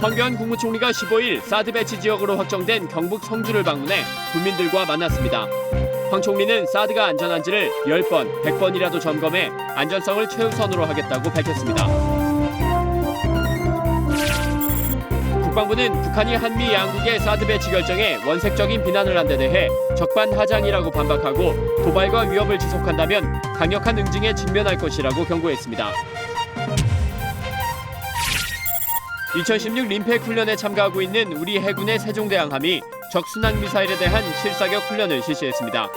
황교안 국무총리가 15일 사드 배치 지역으로 확정된 경북 성주를 방문해 군민들과 만났습니다. 황 총리는 사드가 안전한지를 10번, 100번이라도 점검해 안전성을 최우선으로 하겠다고 밝혔습니다. 국방부는 북한이 한미 양국의 사드 배치 결정에 원색적인 비난을 한 데 대해 적반하장이라고 반박하고 도발과 위협을 지속한다면 강력한 응징에 직면할 것이라고 경고했습니다. 2016 림팩 훈련에 참가하고 있는 우리 해군의 세종대왕함이 적순항 미사일에 대한 실사격 훈련을 실시했습니다.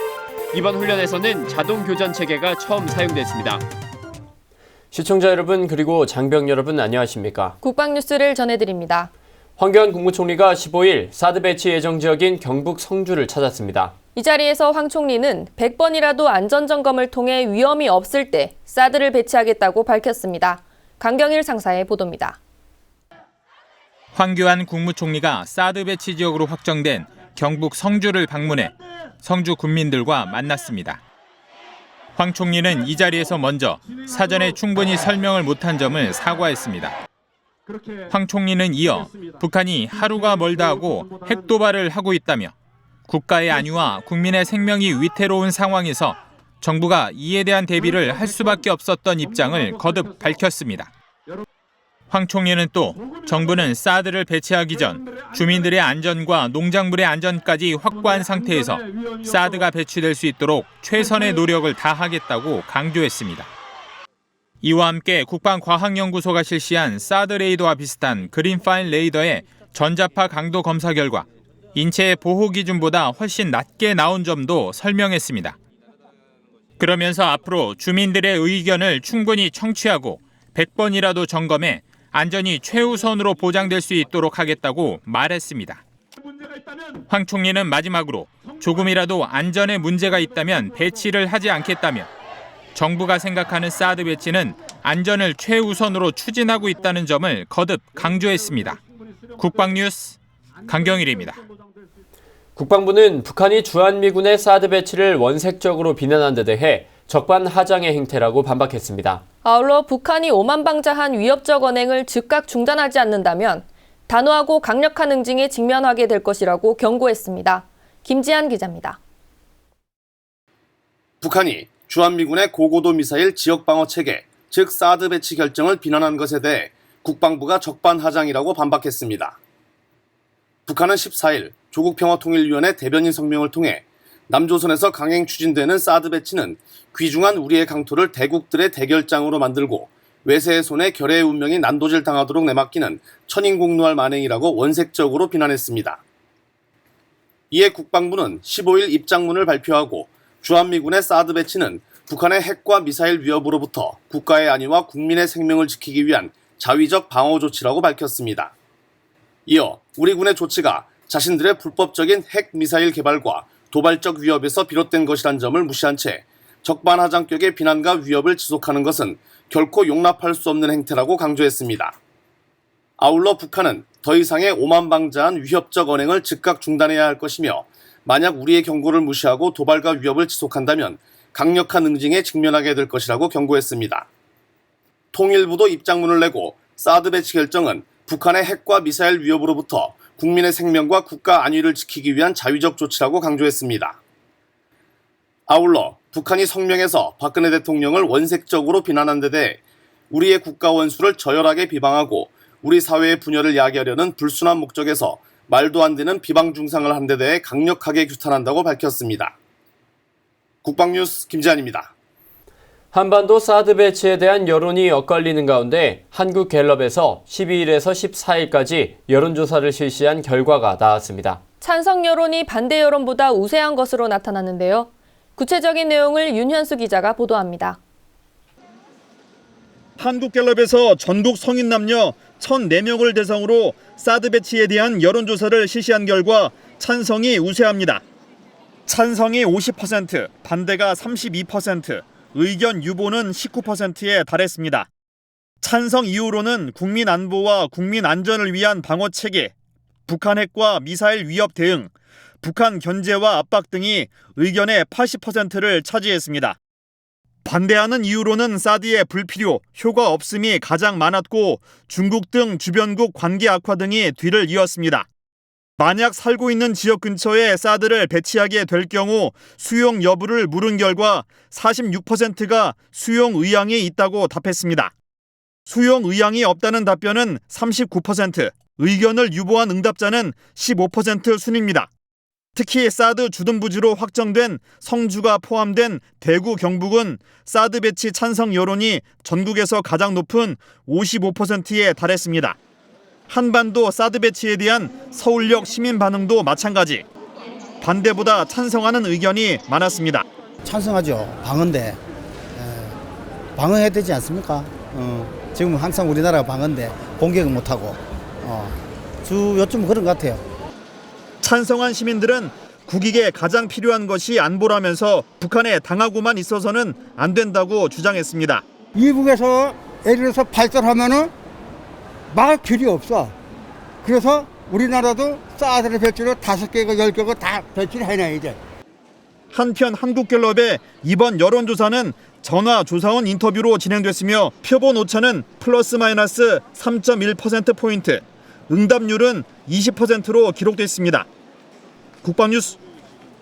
이번 훈련에서는 자동 교전 체계가 처음 사용됐습니다. 시청자 여러분 그리고 장병 여러분 안녕하십니까? 국방뉴스를 전해드립니다. 황교안 국무총리가 15일 사드 배치 예정 지역인 경북 성주를 찾았습니다. 이 자리에서 황 총리는 100번이라도 안전점검을 통해 위험이 없을 때 사드를 배치하겠다고 밝혔습니다. 강경일 상사의 보도입니다. 황교안 국무총리가 사드 배치 지역으로 확정된 경북 성주를 방문해 성주 군민들과 만났습니다. 황 총리는 이 자리에서 먼저 사전에 충분히 설명을 못한 점을 사과했습니다. 황 총리는 이어 북한이 하루가 멀다 하고 핵도발을 하고 있다며 국가의 안위와 국민의 생명이 위태로운 상황에서 정부가 이에 대한 대비를 할 수밖에 없었던 입장을 거듭 밝혔습니다. 황 총리는 또 정부는 사드를 배치하기 전 주민들의 안전과 농작물의 안전까지 확보한 상태에서 사드가 배치될 수 있도록 최선의 노력을 다하겠다고 강조했습니다. 이와 함께 국방과학연구소가 실시한 사드 레이더와 비슷한 그린파인 레이더의 전자파 강도 검사 결과 인체의 보호 기준보다 훨씬 낮게 나온 점도 설명했습니다. 그러면서 앞으로 주민들의 의견을 충분히 청취하고 100번이라도 점검해 안전이 최우선으로 보장될 수 있도록 하겠다고 말했습니다. 황 총리는 마지막으로 조금이라도 안전에 문제가 있다면 배치를 하지 않겠다며 정부가 생각하는 사드 배치는 안전을 최우선으로 추진하고 있다는 점을 거듭 강조했습니다. 국방뉴스 강경일입니다. 국방부는 북한이 주한미군의 사드 배치를 원색적으로 비난한 데 대해 적반하장의 행태라고 반박했습니다. 아울러 북한이 오만방자한 위협적 언행을 즉각 중단하지 않는다면 단호하고 강력한 응징에 직면하게 될 것이라고 경고했습니다. 김지한 기자입니다. 북한이 주한미군의 고고도 미사일 지역방어 체계, 즉 사드 배치 결정을 비난한 것에 대해 국방부가 적반하장이라고 반박했습니다. 북한은 14일 조국평화통일위원회 대변인 성명을 통해 남조선에서 강행 추진되는 사드 배치는 귀중한 우리의 강토를 대국들의 대결장으로 만들고 외세의 손에 결의의 운명이 난도질 당하도록 내맡기는 천인공노할 만행이라고 원색적으로 비난했습니다. 이에 국방부는 15일 입장문을 발표하고 주한미군의 사드 배치는 북한의 핵과 미사일 위협으로부터 국가의 안위와 국민의 생명을 지키기 위한 자위적 방어 조치라고 밝혔습니다. 이어 우리 군의 조치가 자신들의 불법적인 핵 미사일 개발과 도발적 위협에서 비롯된 것이란 점을 무시한 채 적반하장격의 비난과 위협을 지속하는 것은 결코 용납할 수 없는 행태라고 강조했습니다. 아울러 북한은 더 이상의 오만방자한 위협적 언행을 즉각 중단해야 할 것이며 만약 우리의 경고를 무시하고 도발과 위협을 지속한다면 강력한 응징에 직면하게 될 것이라고 경고했습니다. 통일부도 입장문을 내고 사드 배치 결정은 북한의 핵과 미사일 위협으로부터 국민의 생명과 국가 안위를 지키기 위한 자위적 조치라고 강조했습니다. 아울러 북한이 성명에서 박근혜 대통령을 원색적으로 비난한 데 대해 우리의 국가 원수를 저열하게 비방하고 우리 사회의 분열을 야기하려는 불순한 목적에서 말도 안 되는 비방 중상을 한 데 대해 강력하게 규탄한다고 밝혔습니다. 국방뉴스 김지한입니다. 한반도 사드 배치에 대한 여론이 엇갈리는 가운데 한국갤럽에서 12일에서 14일까지 여론조사를 실시한 결과가 나왔습니다. 찬성 여론이 반대 여론보다 우세한 것으로 나타났는데요. 구체적인 내용을 윤현수 기자가 보도합니다. 한국갤럽에서 전국 성인 남녀 1,004명을 대상으로 사드 배치에 대한 여론조사를 실시한 결과 찬성이 우세합니다. 찬성이 50%, 반대가 32%, 의견 유보는 19%에 달했습니다. 찬성 이유로는 국민 안보와 국민 안전을 위한 방어 체계, 북한 핵과 미사일 위협 대응, 북한 견제와 압박 등이 의견의 80%를 차지했습니다. 반대하는 이유로는 사드의 불필요, 효과 없음이 가장 많았고 중국 등 주변국 관계 악화 등이 뒤를 이었습니다. 만약 살고 있는 지역 근처에 사드를 배치하게 될 경우 수용 여부를 물은 결과 46%가 수용 의향이 있다고 답했습니다. 수용 의향이 없다는 답변은 39%, 의견을 유보한 응답자는 15% 순입니다. 특히 사드 주둔부지로 확정된 성주가 포함된 대구, 경북은 사드 배치 찬성 여론이 전국에서 가장 높은 55%에 달했습니다. 한반도 사드 배치에 대한 서울역 시민 반응도 마찬가지. 반대보다 찬성하는 의견이 많았습니다. 찬성하죠. 방어인데 방어해야 되지 않습니까? 지금 항상 우리나라가 방어인데 공격은 못하고 요즘 그런 것 같아요. 찬성한 시민들은 국익에 가장 필요한 것이 안보라면서 북한에 당하고만 있어서는 안 된다고 주장했습니다. 이북에서 예를 들어서 발전하면은 막을 길이 없어. 그래서 우리나라도 사드를 배치로 5개고 10개고 다 배치를 해놔야지. 한편 한국갤럽의 이번 여론조사는 전화조사원 인터뷰로 진행됐으며 표본 오차는 플러스 마이너스 3.1%포인트, 응답률은 20%로 기록됐습니다. 국방뉴스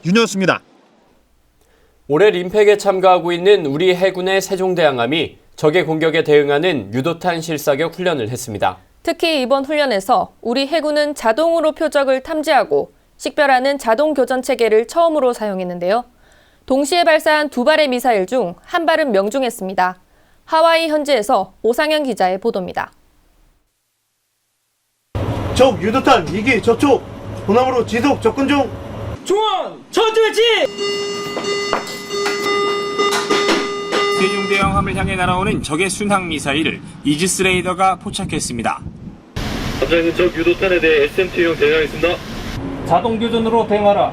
윤여수입니다. 올해 림팩에 참가하고 있는 우리 해군의 세종대왕함이 적의 공격에 대응하는 유도탄 실사격 훈련을 했습니다. 특히 이번 훈련에서 우리 해군은 자동으로 표적을 탐지하고 식별하는 자동 교전 체계를 처음으로 사용했는데요. 동시에 발사한 2발의 미사일 중 1발은 명중했습니다. 하와이 현지에서 오상현 기자의 보도입니다. 적 유도탄 2기 접촉, 호남으로 지속 접근 중. 중원 전투배치! 세종대왕함을 향해 날아오는 적의 순항 미사일을 이지스 레이더가 포착했습니다. 함장님, 적 유도탄에 대해 SMT용 대응하겠습니다. 자동 교전으로 대응하라.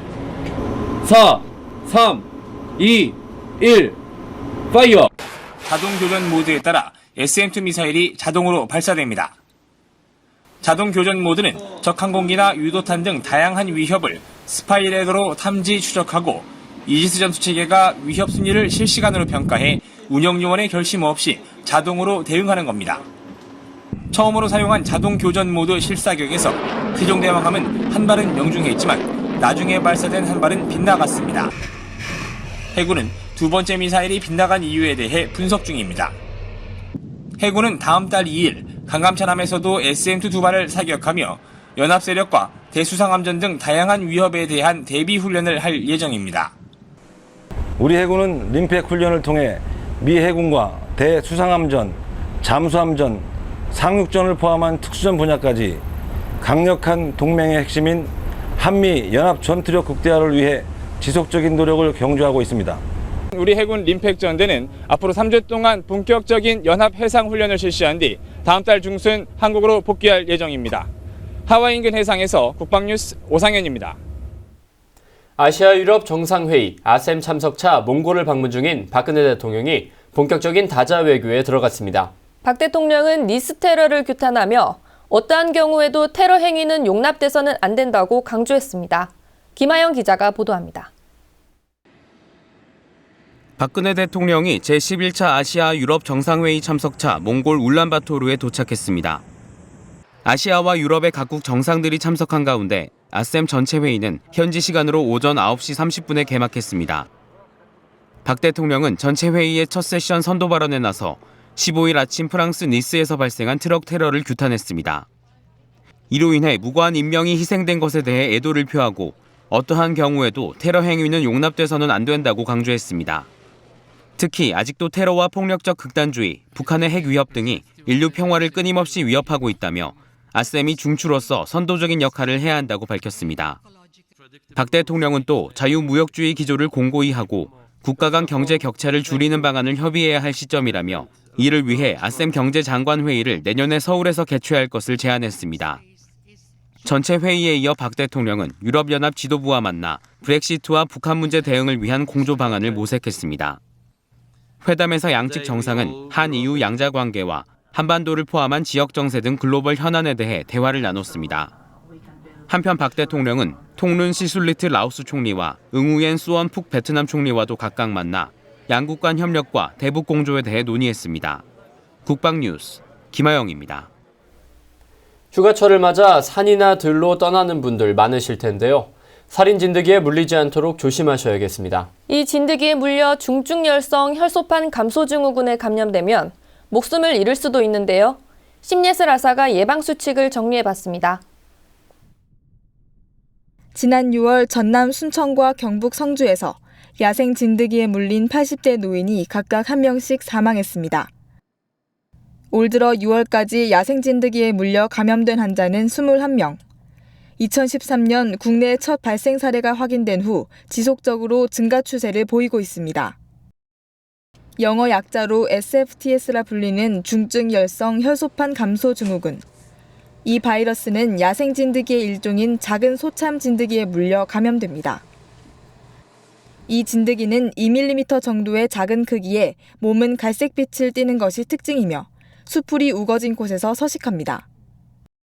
4, 3, 2, 1, 파이어! 자동 교전 모드에 따라 SM2 미사일이 자동으로 발사됩니다. 자동 교전 모드는 적 항공기나 유도탄 등 다양한 위협을 스파이 레더로 탐지 추적하고 이지스 전투 체계가 위협 순위를 실시간으로 평가해 운영 요원의 결심 없이 자동으로 대응하는 겁니다. 처음으로 사용한 자동 교전 모드 실사격에서 세종대왕함은 1발은 명중했지만 나중에 발사된 1발은 빗나갔습니다. 해군은 2번째 미사일이 빗나간 이유에 대해 분석 중입니다. 해군은 다음 달 2일 강감찬함에서도 SM2 2발을 사격하며 연합세력과 대수상함전 등 다양한 위협에 대한 대비 훈련을 할 예정입니다. 우리 해군은 림팩 훈련을 통해 미 해군과 대수상함전, 잠수함전, 상륙전을 포함한 특수전 분야까지 강력한 동맹의 핵심인 한미 연합 전투력 극대화를 위해 지속적인 노력을 경주하고 있습니다. 우리 해군 림팩 전대는 앞으로 3주 동안 본격적인 연합 해상 훈련을 실시한 뒤 다음 달 중순 한국으로 복귀할 예정입니다. 하와이 인근 해상에서 국방뉴스 오상현입니다. 아시아 유럽 정상회의 아셈 참석차 몽골을 방문 중인 박근혜 대통령이 본격적인 다자 외교에 들어갔습니다. 박 대통령은 니스 테러를 규탄하며 어떠한 경우에도 테러 행위는 용납돼서는 안 된다고 강조했습니다. 김하영 기자가 보도합니다. 박근혜 대통령이 제11차 아시아 유럽 정상회의 참석차 몽골 울란바토르에 도착했습니다. 아시아와 유럽의 각국 정상들이 참석한 가운데 아셈 전체 회의는 현지 시간으로 오전 9시 30분에 개막했습니다. 박 대통령은 전체 회의의 첫 세션 선도 발언에 나서 15일 아침 프랑스 니스에서 발생한 트럭 테러를 규탄했습니다. 이로 인해 무고한 인명이 희생된 것에 대해 애도를 표하고 어떠한 경우에도 테러 행위는 용납돼서는 안 된다고 강조했습니다. 특히 아직도 테러와 폭력적 극단주의, 북한의 핵 위협 등이 인류 평화를 끊임없이 위협하고 있다며 아셈이 중추로서 선도적인 역할을 해야 한다고 밝혔습니다. 박 대통령은 또 자유무역주의 기조를 공고히 하고 국가 간 경제 격차를 줄이는 방안을 협의해야 할 시점이라며 이를 위해 아셈 경제장관회의를 내년에 서울에서 개최할 것을 제안했습니다. 전체 회의에 이어 박 대통령은 유럽연합 지도부와 만나 브렉시트와 북한 문제 대응을 위한 공조 방안을 모색했습니다. 회담에서 양측 정상은 한이유 양자 관계와 한반도를 포함한 지역 정세 등 글로벌 현안에 대해 대화를 나눴습니다. 한편 박 대통령은 통룬 시술리트 라오스 총리와 응우옌 수원 푹 베트남 총리와도 각각 만나 양국 간 협력과 대북 공조에 대해 논의했습니다. 국방뉴스 김하영입니다. 휴가철을 맞아 산이나 들로 떠나는 분들 많으실 텐데요. 살인 진드기에 물리지 않도록 조심하셔야겠습니다. 이 진드기에 물려 중증열성 혈소판 감소증후군에 감염되면 목숨을 잃을 수도 있는데요. 심예슬 아사가 예방수칙을 정리해봤습니다. 지난 6월 전남 순천과 경북 성주에서 야생 진드기에 물린 80대 노인이 각각 1명씩 사망했습니다. 올 들어 6월까지 야생 진드기에 물려 감염된 환자는 21명. 2013년 국내에 첫 발생 사례가 확인된 후 지속적으로 증가 추세를 보이고 있습니다. 영어 약자로 SFTS라 불리는 중증열성 혈소판 감소증후군. 이 바이러스는 야생 진드기의 일종인 작은 소참 진드기에 물려 감염됩니다. 이 진드기는 2mm 정도의 작은 크기에 몸은 갈색빛을 띠는 것이 특징이며 수풀이 우거진 곳에서 서식합니다.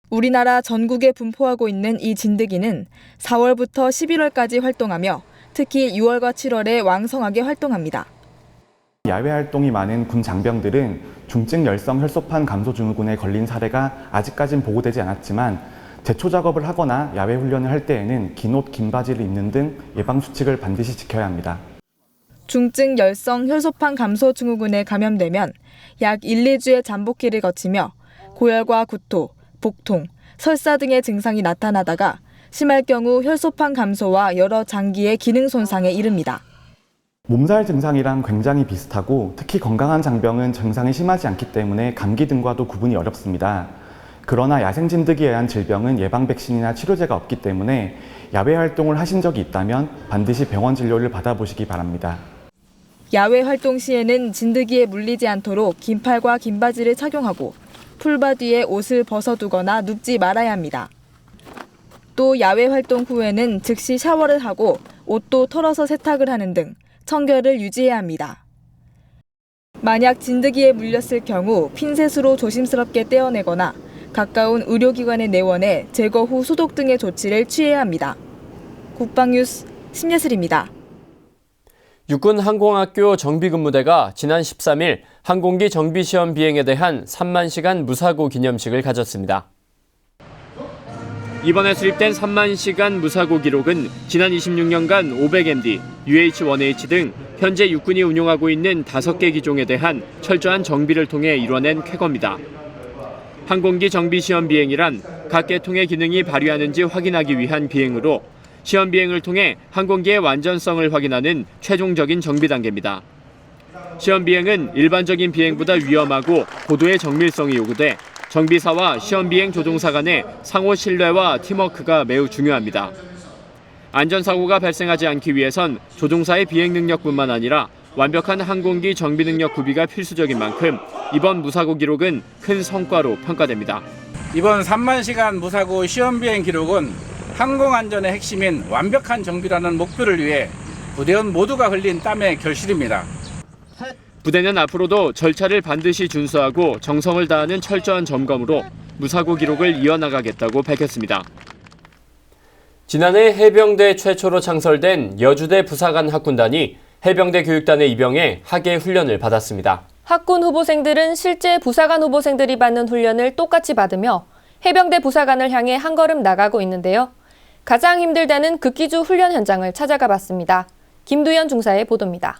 우리나라 전국에 분포하고 있는 이 진드기는 4월부터 11월까지 활동하며 특히 6월과 7월에 왕성하게 활동합니다. 야외 활동이 많은 군 장병들은 중증 열성 혈소판 감소증후군에 걸린 사례가 아직까진 보고되지 않았지만 제초 작업을 하거나 야외 훈련을 할 때에는 긴 옷, 긴 바지를 입는 등 예방 수칙을 반드시 지켜야 합니다. 중증 열성 혈소판 감소증후군에 감염되면 약 1, 2주의 잠복기를 거치며 고열과 구토, 복통, 설사 등의 증상이 나타나다가 심할 경우 혈소판 감소와 여러 장기의 기능 손상에 이릅니다. 몸살 증상이랑 굉장히 비슷하고 특히 건강한 장병은 증상이 심하지 않기 때문에 감기 등과도 구분이 어렵습니다. 그러나 야생 진드기에 의한 질병은 예방 백신이나 치료제가 없기 때문에 야외 활동을 하신 적이 있다면 반드시 병원 진료를 받아보시기 바랍니다. 야외 활동 시에는 진드기에 물리지 않도록 긴 팔과 긴 바지를 착용하고 풀바디에 옷을 벗어두거나 눕지 말아야 합니다. 또 야외 활동 후에는 즉시 샤워를 하고 옷도 털어서 세탁을 하는 등 청결을 유지해야 합니다. 만약 진드기에 물렸을 경우 핀셋으로 조심스럽게 떼어내거나 가까운 의료기관에 내원해 제거 후 소독 등의 조치를 취해야 합니다. 국방뉴스 심예슬입니다. 육군 항공학교 정비근무대가 지난 13일 항공기 정비시험 비행에 대한 3만 시간 무사고 기념식을 가졌습니다. 이번에 수립된 3만 시간 무사고 기록은 지난 26년간 500MD, UH-1H 등 현재 육군이 운용하고 있는 5개 기종에 대한 철저한 정비를 통해 이뤄낸 쾌거입니다. 항공기 정비시험 비행이란 각 계통의 기능이 발휘하는지 확인하기 위한 비행으로 시험 비행을 통해 항공기의 완전성을 확인하는 최종적인 정비 단계입니다. 시험 비행은 일반적인 비행보다 위험하고 고도의 정밀성이 요구돼 정비사와 시험 비행 조종사 간의 상호 신뢰와 팀워크가 매우 중요합니다. 안전사고가 발생하지 않기 위해선 조종사의 비행 능력뿐만 아니라 완벽한 항공기 정비 능력 구비가 필수적인 만큼 이번 무사고 기록은 큰 성과로 평가됩니다. 이번 3만 시간 무사고 시험 비행 기록은 항공안전의 핵심인 완벽한 정비라는 목표를 위해 부대원 모두가 흘린 땀의 결실입니다. 부대는 앞으로도 절차를 반드시 준수하고 정성을 다하는 철저한 점검으로 무사고 기록을 이어나가겠다고 밝혔습니다. 지난해 해병대 최초로 창설된 여주대 부사관 학군단이 해병대 교육단에 입영해 하계 훈련을 받았습니다. 학군 후보생들은 실제 부사관 후보생들이 받는 훈련을 똑같이 받으며 해병대 부사관을 향해 한 걸음 나가고 있는데요. 가장 힘들다는 극기주 훈련 현장을 찾아가 봤습니다. 김두현 중사의 보도입니다.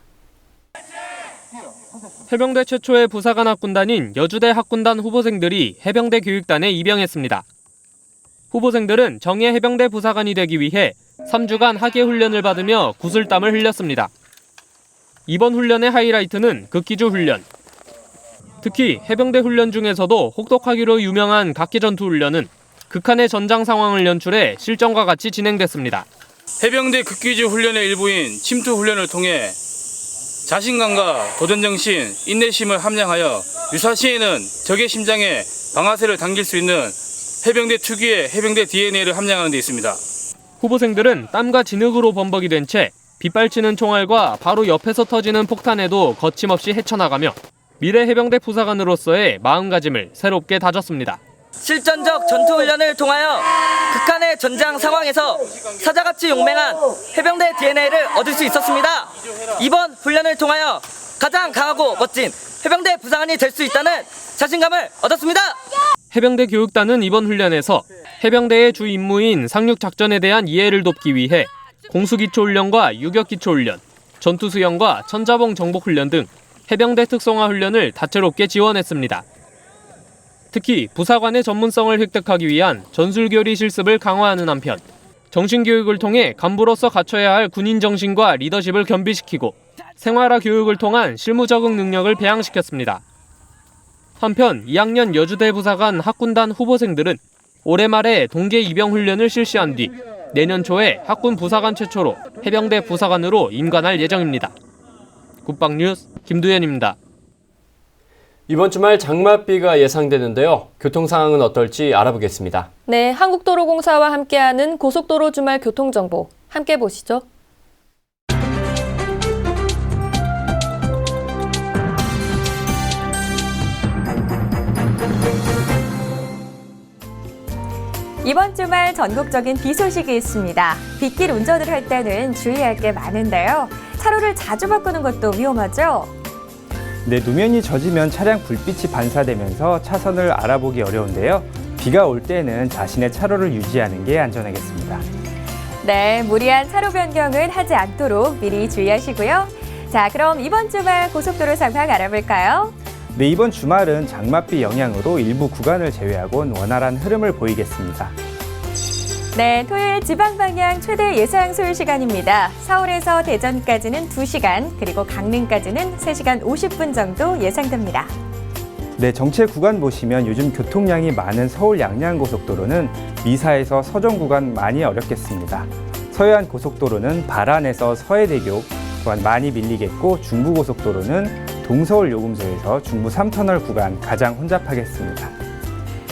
해병대 최초의 부사관 학군단인 여주대 학군단 후보생들이 해병대 교육단에 입영했습니다. 후보생들은 정예 해병대 부사관이 되기 위해 3주간 하계 훈련을 받으며 구슬땀을 흘렸습니다. 이번 훈련의 하이라이트는 극기주 훈련. 특히 해병대 훈련 중에서도 혹독하기로 유명한 각기전투 훈련은 극한의 전장 상황을 연출해 실전과 같이 진행됐습니다. 해병대 극기주 훈련의 일부인 침투 훈련을 통해 자신감과 도전정신, 인내심을 함양하여 유사시에는 적의 심장에 방아쇠를 당길 수 있는 해병대 특유의 해병대 DNA를 함양하는 데 있습니다. 후보생들은 땀과 진흙으로 범벅이 된 채 빗발치는 총알과 바로 옆에서 터지는 폭탄에도 거침없이 헤쳐나가며 미래 해병대 부사관으로서의 마음가짐을 새롭게 다졌습니다. 실전적 전투훈련을 통하여 극한의 전장 상황에서 사자같이 용맹한 해병대 DNA를 얻을 수 있었습니다. 이번 훈련을 통하여 가장 강하고 멋진 해병대 부사관이 될 수 있다는 자신감을 얻었습니다. 해병대 교육단은 이번 훈련에서 해병대의 주 임무인 상륙작전에 대한 이해를 돕기 위해 공수기초훈련과 유격기초훈련, 전투수영과 천자봉 정복훈련 등 해병대 특성화 훈련을 다채롭게 지원했습니다. 특히 부사관의 전문성을 획득하기 위한 전술교리 실습을 강화하는 한편 정신교육을 통해 간부로서 갖춰야 할 군인 정신과 리더십을 겸비시키고 생활화 교육을 통한 실무 적응 능력을 배양시켰습니다. 한편 2학년 여주대 부사관 학군단 후보생들은 올해 말에 동계 입영 훈련을 실시한 뒤 내년 초에 학군 부사관 최초로 해병대 부사관으로 임관할 예정입니다. 국방뉴스 김두현입니다. 이번 주말 장맛비가 예상되는데요. 교통 상황은 어떨지 알아보겠습니다. 네, 한국도로공사와 함께하는 고속도로 주말 교통정보 함께 보시죠. 이번 주말 전국적인 비 소식이 있습니다. 빗길 운전을 할 때는 주의할 게 많은데요. 차로를 자주 바꾸는 것도 위험하죠? 네, 노면이 젖으면 차량 불빛이 반사되면서 차선을 알아보기 어려운데요. 비가 올 때는 자신의 차로를 유지하는 게 안전하겠습니다. 네, 무리한 차로 변경은 하지 않도록 미리 주의하시고요. 자, 그럼 이번 주말 고속도로 상황 알아볼까요? 네, 이번 주말은 장맛비 영향으로 일부 구간을 제외하고는 원활한 흐름을 보이겠습니다. 네, 토요일 지방 방향 최대 예상 소요 시간입니다. 서울에서 대전까지는 2시간, 그리고 강릉까지는 3시간 50분 정도 예상됩니다. 네, 정체 구간 보시면 요즘 교통량이 많은 서울 양양고속도로는 미사에서 서정 구간 많이 어렵겠습니다. 서해안 고속도로는 발안에서 서해대교 구간 많이 밀리겠고, 중부고속도로는 동서울 요금소에서 중부 3터널 구간 가장 혼잡하겠습니다.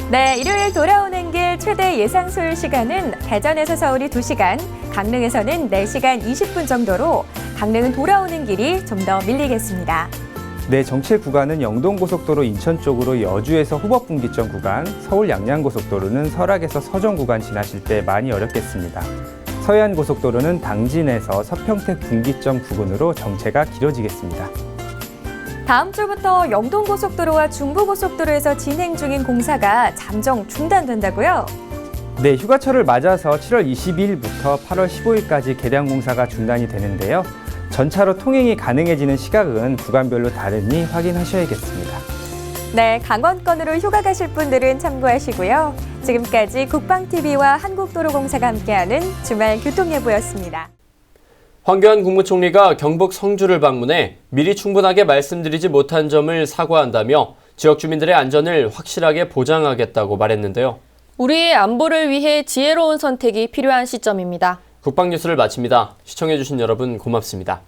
네, 일요일 돌아오는 길 최대 예상 소요 시간은 대전에서 서울이 2시간, 강릉에서는 4시간 20분 정도로 강릉은 돌아오는 길이 좀 더 밀리겠습니다. 네, 정체 구간은 영동고속도로 인천 쪽으로 여주에서 호법분기점 구간, 서울 양양고속도로는 설악에서 서정 구간 지나실 때 많이 어렵겠습니다. 서해안고속도로는 당진에서 서평택 분기점 부근으로 정체가 길어지겠습니다. 다음 주부터 영동고속도로와 중부고속도로에서 진행 중인 공사가 잠정 중단된다고요? 네, 휴가철을 맞아서 7월 22일부터 8월 15일까지 개량 공사가 중단이 되는데요. 전차로 통행이 가능해지는 시각은 구간별로 다르니 확인하셔야겠습니다. 네, 강원권으로 휴가 가실 분들은 참고하시고요. 지금까지 국방TV와 한국도로공사가 함께하는 주말 교통예보였습니다. 황교안 국무총리가 경북 성주를 방문해 미리 충분하게 말씀드리지 못한 점을 사과한다며 지역 주민들의 안전을 확실하게 보장하겠다고 말했는데요. 우리의 안보를 위해 지혜로운 선택이 필요한 시점입니다. 국방뉴스를 마칩니다. 시청해주신 여러분 고맙습니다.